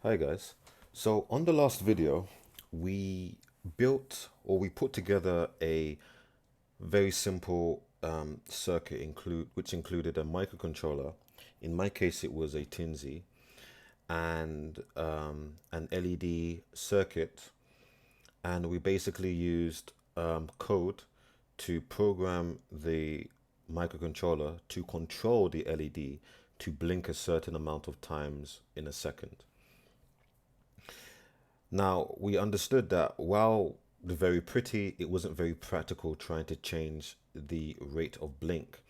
Hi guys. So on the last video, we we put together a very simple circuit which included a microcontroller. In my case, it was a Teensy and an LED circuit, and we basically used code to program the microcontroller to control the LED to blink a certain amount of times in a second. Now, we understood that while very pretty, it wasn't very practical trying to change the rate of blink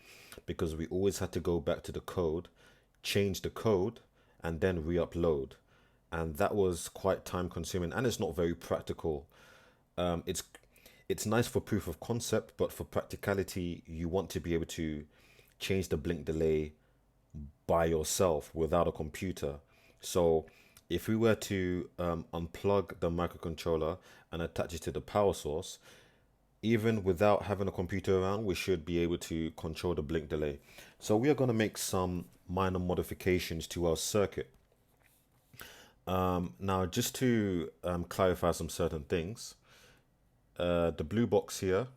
because we always had to go back to the code, change the code, and then re-upload. And that was quite time consuming and it's not very practical. Um, it's it's nice for proof of concept, but for practicality, you want to be able to change the blink delay by yourself without a computer. So if we were to unplug the microcontroller and attach it to the power source, even without having a computer around, we should be able to control the blink delay. So we are going to make some minor modifications to our circuit. Now, just to clarify some certain things, the blue box here,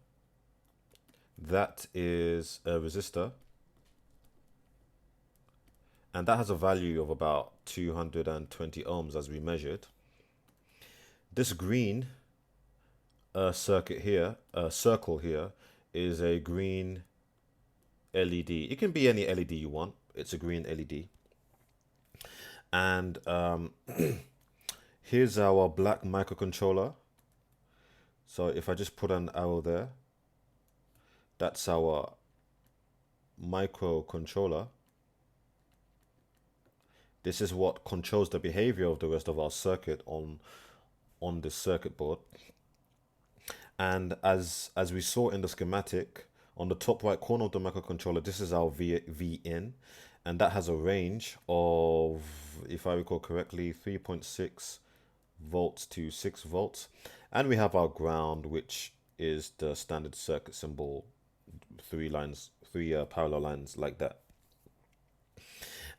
that is a resistor, and that has a value of about 220 ohms as we measured. This green circuit here, circle here, is a green LED. It can be any LED you want. It's a green LED. And here's our black microcontroller. So if I just put an arrow there, that's our microcontroller. This is what controls the behavior of the rest of our circuit on this circuit board. And as we saw in the schematic, on the top right corner of the microcontroller, this is our V in, and that has a range of, if I recall correctly, 3.6 volts to 6 volts. And we have our ground, which is the standard circuit symbol, three parallel lines like that.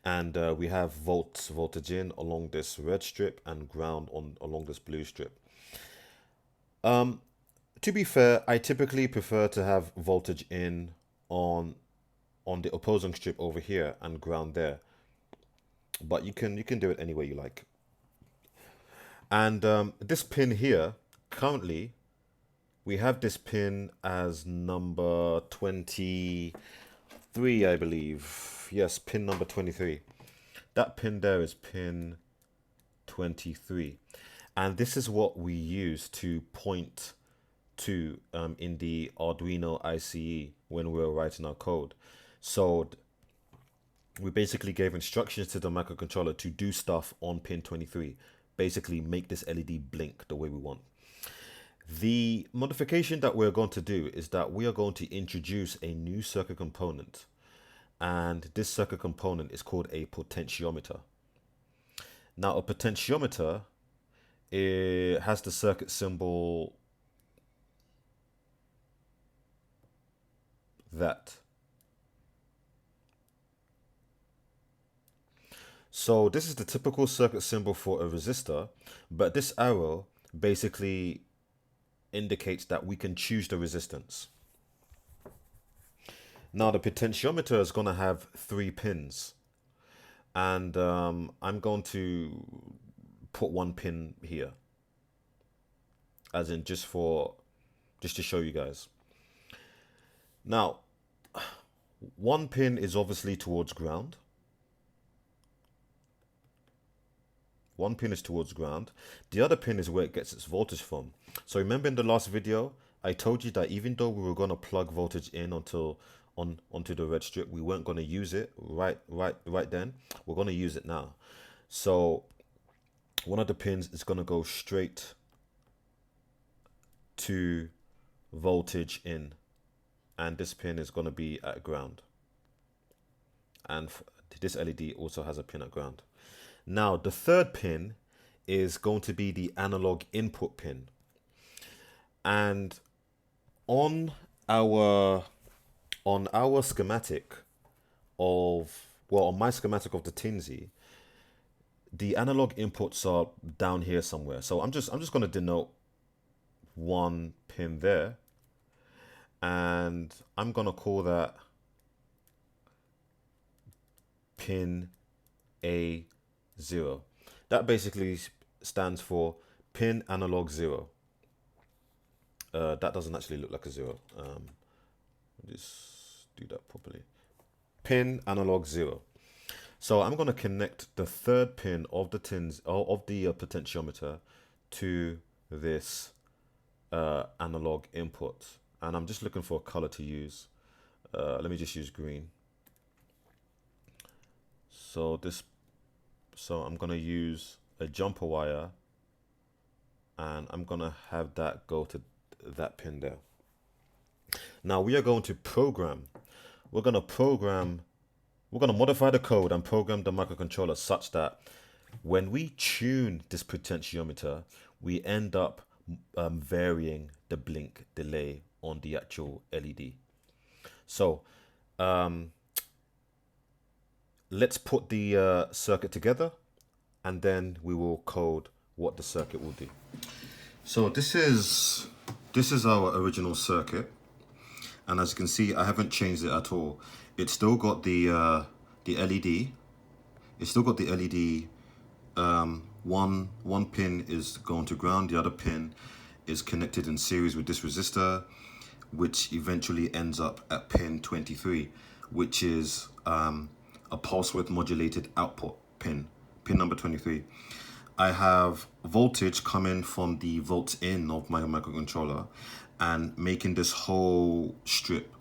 And we have voltage in along this red strip and ground along this blue strip. To be fair, I typically prefer to have voltage in on the opposing strip over here and ground there, but you can do it any way you like. And this pin here, currently we have this pin as number 23, I believe. Yes, pin number 23. That pin there is pin 23, and this is what we use to point to in the Arduino ICE when we were writing our code. So we basically gave instructions to the microcontroller to do stuff on pin 23, basically make this LED blink the way we want. The modification that we're going to do is that we are going to introduce a new circuit component, and this circuit component is called a potentiometer. Now, a potentiometer, it has the circuit symbol that. So this is the typical circuit symbol for a resistor, but this arrow basically indicates that we can choose the resistance. Now the potentiometer is going to have 3 pins, and I'm going to put one pin here, as in just to show you guys. Now, one pin is obviously towards ground. One pin is towards ground. The other pin is where it gets its voltage from. So remember in the last video, I told you that even though we were going to plug voltage in onto the red strip, we weren't going to use it right then. We're going to use it now. So one of the pins is going to go straight to voltage in, and this pin is going to be at ground. And this LED also has a pin at ground. Now, the third pin is going to be the analog input pin. And on our schematic on my schematic of the Teensy, the analog inputs are down here somewhere. So I'm just going to denote one pin there, and I'm going to call that pin A0. That basically stands for pin analog 0. That doesn't actually look like a 0. Just do that properly. Pin analog 0. So I'm going to connect the third pin of the potentiometer to this analog input, and I'm just looking for a color to use. Let me just use green. So I'm going to use a jumper wire, and I'm going to have that go to that pin there. Now we are going to program. We're going to modify the code and program the microcontroller such that when we tune this potentiometer, we end up varying the blink delay on the actual LED. So let's put the circuit together, and then we will code what the circuit will do. So this is our original circuit, and as you can see, I haven't changed it at all. It's still got the LED. It's still got the LED. One pin is going to ground. The other pin is connected in series with this resistor, which eventually ends up at pin 23, which is a pulse width modulated output pin number 23. I have voltage coming from the volts in of my microcontroller and making this whole strip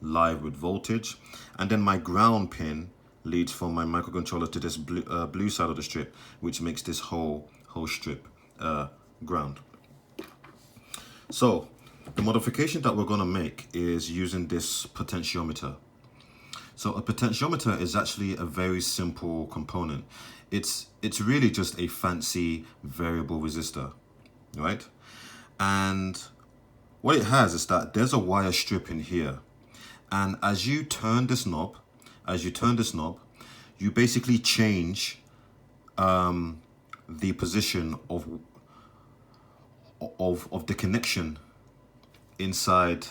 live with voltage, and then my ground pin leads from my microcontroller to this blue side of the strip, which makes this whole strip ground. So the modification that we're going to make is using this potentiometer. So a potentiometer is actually a very simple component. It's really just a fancy variable resistor, right? And what it has is that there's a wire strip in here, and as you turn this knob, you basically change the position of the connection inside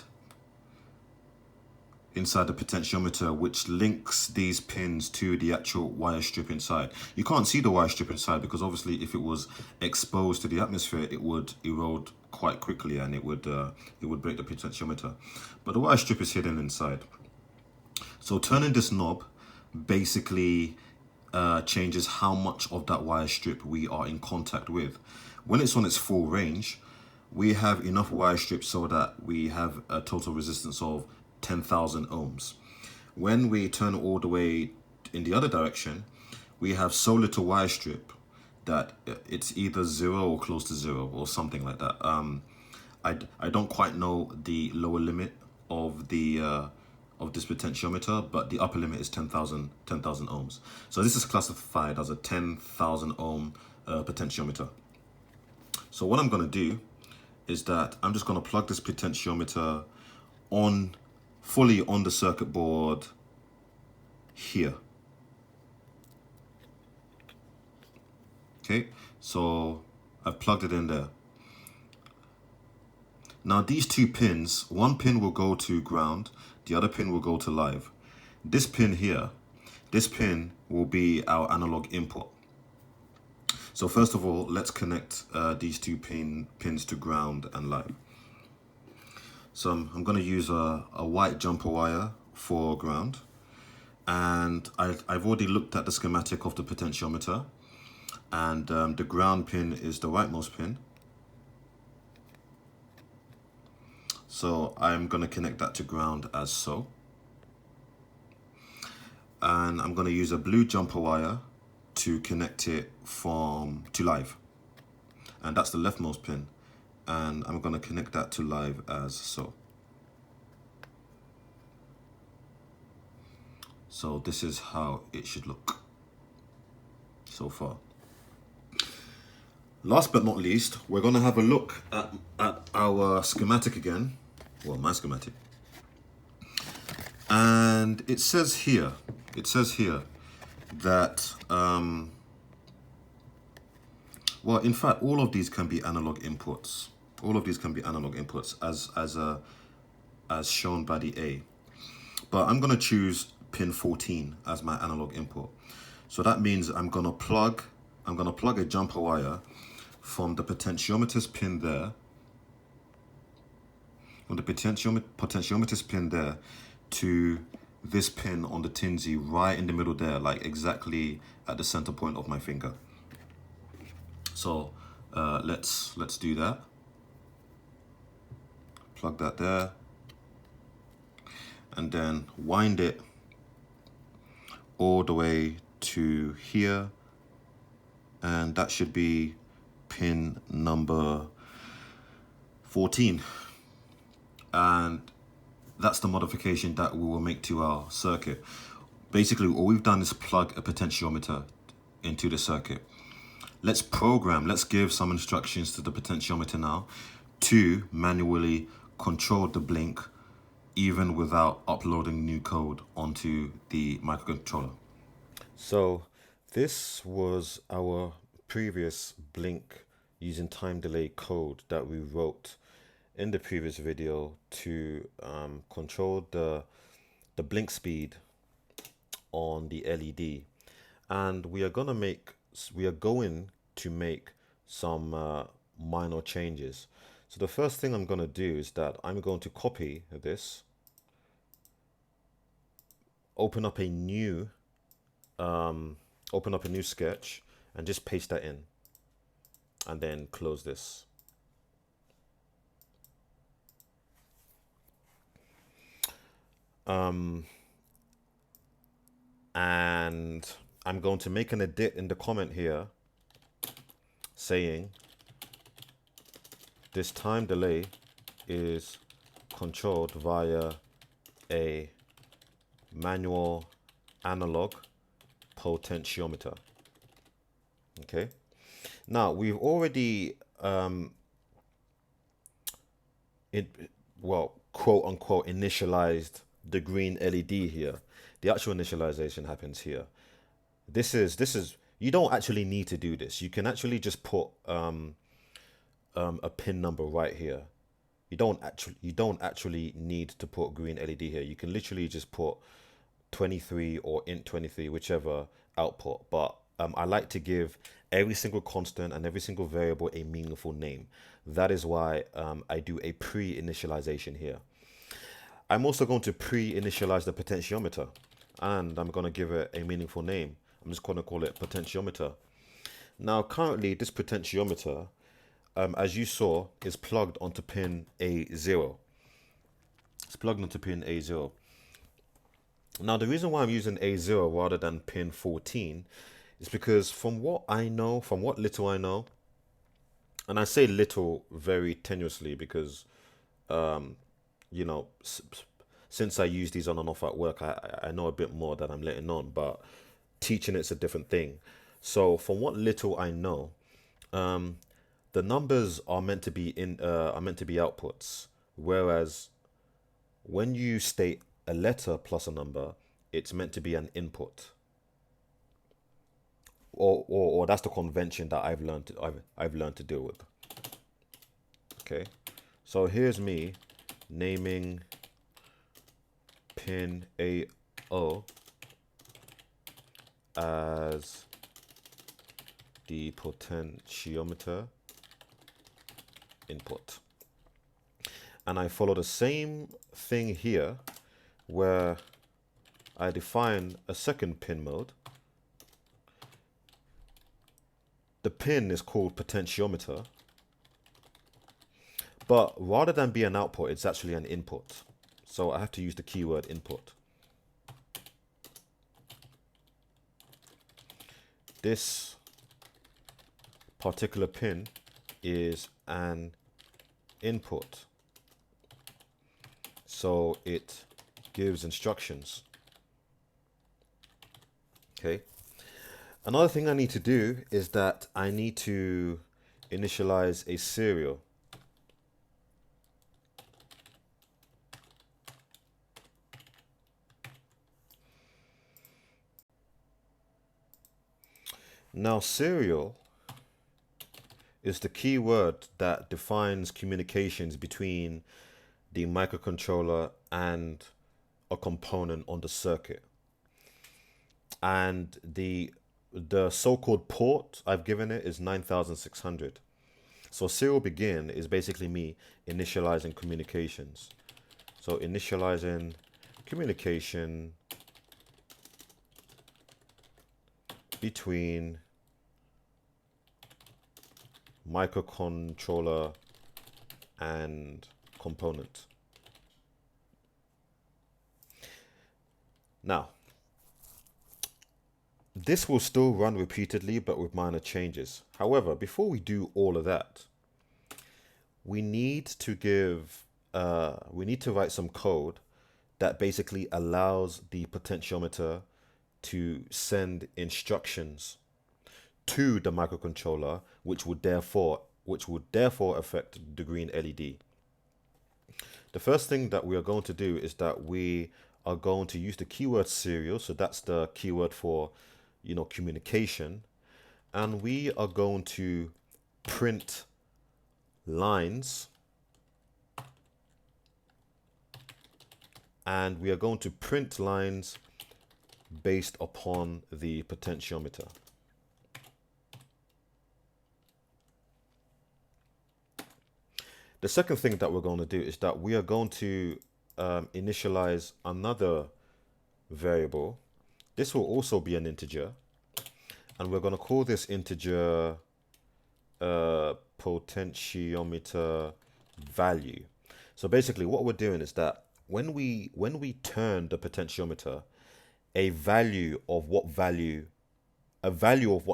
the potentiometer, which links these pins to the actual wire strip inside. You can't see the wire strip inside because obviously if it was exposed to the atmosphere, it would erode quite quickly and it would break the potentiometer. But the wire strip is hidden inside. So turning this knob basically changes how much of that wire strip we are in contact with. When it's on its full range, we have enough wire strips so that we have a total resistance of 10,000 ohms. When we turn all the way in the other direction, we have so little wire strip that it's either 0 or close to 0 or something like that. I don't quite know the lower limit of the of this potentiometer, but the upper limit is 10,000 ohms. So this is classified as a 10,000 ohm potentiometer. So what I'm going to do is that I'm just going to plug this potentiometer fully on the circuit board here. Okay, so I've plugged it in there. Now these two pins, one pin will go to ground, the other pin will go to live. This pin here, this pin will be our analog input. So first of all, let's connect these two pins to ground and live. So I'm going to use a white jumper wire for ground, and I've already looked at the schematic of the potentiometer, and the ground pin is the rightmost pin. So I'm going to connect that to ground as so. And I'm going to use a blue jumper wire to connect it to live. And that's the leftmost pin. And I'm going to connect that to live as so. So this is how it should look so far. Last but not least, we're going to have a look at our schematic again. Well, my schematic. And it says here that Well, in fact, all of these can be analog inputs. All of these can be analog inputs as shown by the A. But I'm gonna choose pin 14 as my analog input. So that means I'm gonna plug a jumper wire from the potentiometer's pin there, from the potentiometer's pin there to this pin on the Teensy right in the middle there, like exactly at the center point of my finger. So let's do that. Plug that there, and then wind it all the way to here, and that should be pin number 14. And that's the modification that we will make to our circuit. Basically, all we've done is plug a potentiometer into the circuit. Let's give some instructions to the potentiometer now to manually control the blink even without uploading new code onto the microcontroller. So this was our previous blink using time delay code that we wrote in the previous video to control the blink speed on the LED, and we are going to make some minor changes. So the first thing I'm going to do is that I'm going to copy this, open up a new sketch, and just paste that in, and then close this. And I'm going to make an edit in the comment here saying this time delay is controlled via a manual analog potentiometer. Okay, now we've already quote unquote initialized the green LED here. The actual initialization happens here. This is you don't actually need to do this. You can actually just put a pin number right here. You don't actually need to put green LED here. You can literally just put 23 or int 23, whichever output. But I like to give every single constant and every single variable a meaningful name. That is why I do a pre-initialization here. I'm also going to pre-initialize the potentiometer, and I'm going to give it a meaningful name. I'm just going to call it potentiometer. Now, currently, this potentiometer, as you saw, is plugged onto pin A0. It's plugged onto pin A0. Now, the reason why I'm using A0 rather than pin 14 is because from what little I know, and I say little very tenuously because, you know, since I use these on and off at work, I know a bit more than I'm letting on, but teaching it's a different thing. So from what little I know, the numbers are meant to be outputs, whereas when you state a letter plus a number, it's meant to be an input. Or that's the convention that I've learned to deal with. Okay, so here's me naming pin A0 as the potentiometer input, and I follow the same thing here where I define a second pin mode. The pin is called potentiometer, but rather than be an output, it's actually an input. So I have to use the keyword input. This particular pin is an input, so it gives instructions. Okay. Another thing I need to do is that I need to initialize a serial. Now serial is the keyword that defines communications between the microcontroller and a component on the circuit. And the so-called port I've given it is 9600. So serial begin is basically me initializing communications. So initializing communication between microcontroller and component. Now, this will still run repeatedly, but with minor changes. However, before we do all of that, we need to write some code that basically allows the potentiometer to send instructions to the microcontroller, which would therefore affect the green LED. The first thing that we are going to do is that we are going to use the keyword serial. So that's the keyword for, communication. And we are going to print lines. And we are going to print lines based upon the potentiometer. The second thing that we're going to do is that we are going to initialize another variable. This will also be an integer. And we're going to call this integer potentiometer value. So basically what we're doing is that when we turn the potentiometer, a value of what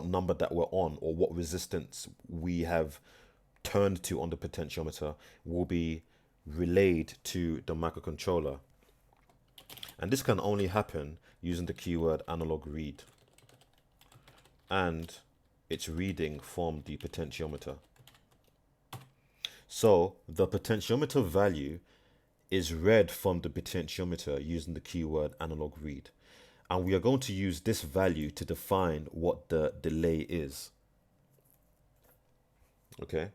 number that we're on, or what resistance we have turned to on the potentiometer, will be relayed to the microcontroller. And this can only happen using the keyword analog read. And it's reading from the potentiometer. So the potentiometer value is read from the potentiometer using the keyword analog read. And we are going to use this value to define what the delay is. Okay.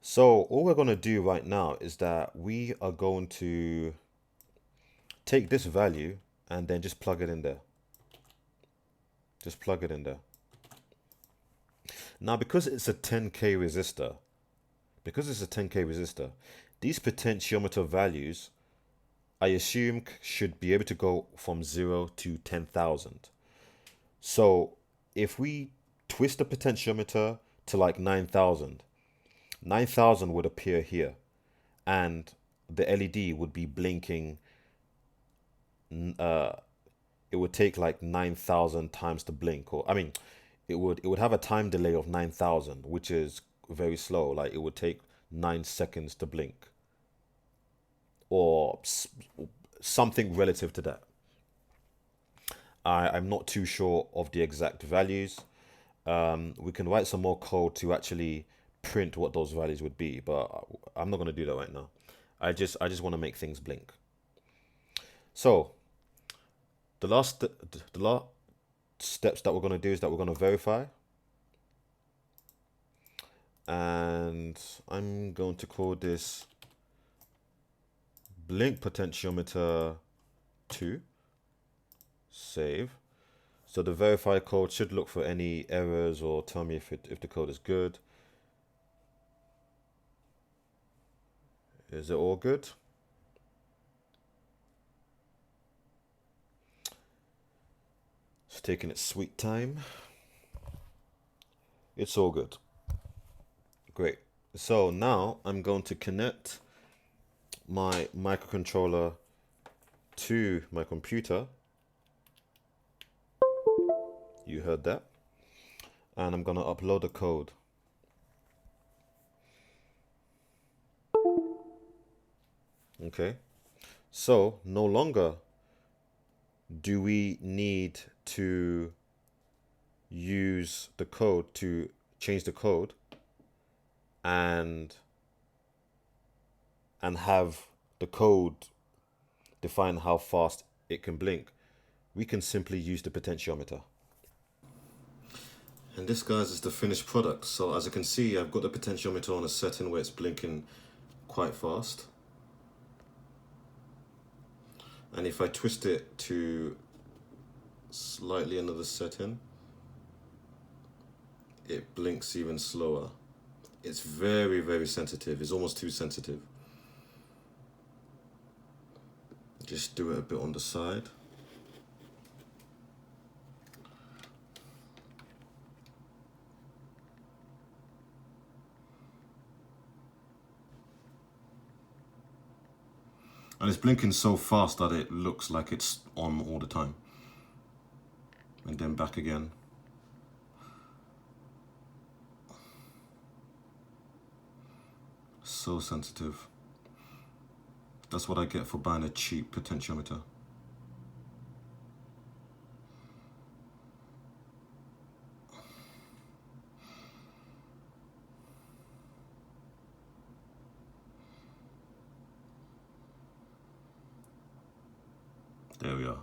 So all we're going to do right now is that we are going to take this value and then just plug it in there. Just plug it in there. Now, because it's a 10K resistor, these potentiometer values, I assume, should be able to go from 0 to 10,000. So if we twist the potentiometer to like 9,000, 9,000 would appear here, and the LED would be blinking. It would take like 9,000 times to blink, or it would have a time delay of 9,000, which is very slow. Like it would take 9 seconds to blink, or something relative to that. I'm not too sure of the exact values. We can write some more code to actually print what those values would be, but I'm not going to do that right now. I just want to make things blink. So the last steps that we're going to do is that we're going to verify, and I'm going to call this blink potentiometer 2. Save. So the verify code should look for any errors or tell me if the code is good. Is it all good? It's taking its sweet time. It's all good. Great. So now I'm going to connect my microcontroller to my computer. You heard that. And I'm going to upload the code. Okay. So no longer do we need to use the code to change the code and have the code define how fast it can blink. We can simply use the potentiometer. And this, guys, is the finished product. So as you can see, I've got the potentiometer on a setting where it's blinking quite fast. And if I twist it to slightly another setting, it blinks even slower. It's very, very sensitive. It's almost too sensitive. Just do it a bit on the side. And it's blinking so fast that it looks like it's on all the time. And then back again. So sensitive. That's what I get for buying a cheap potentiometer. There we are.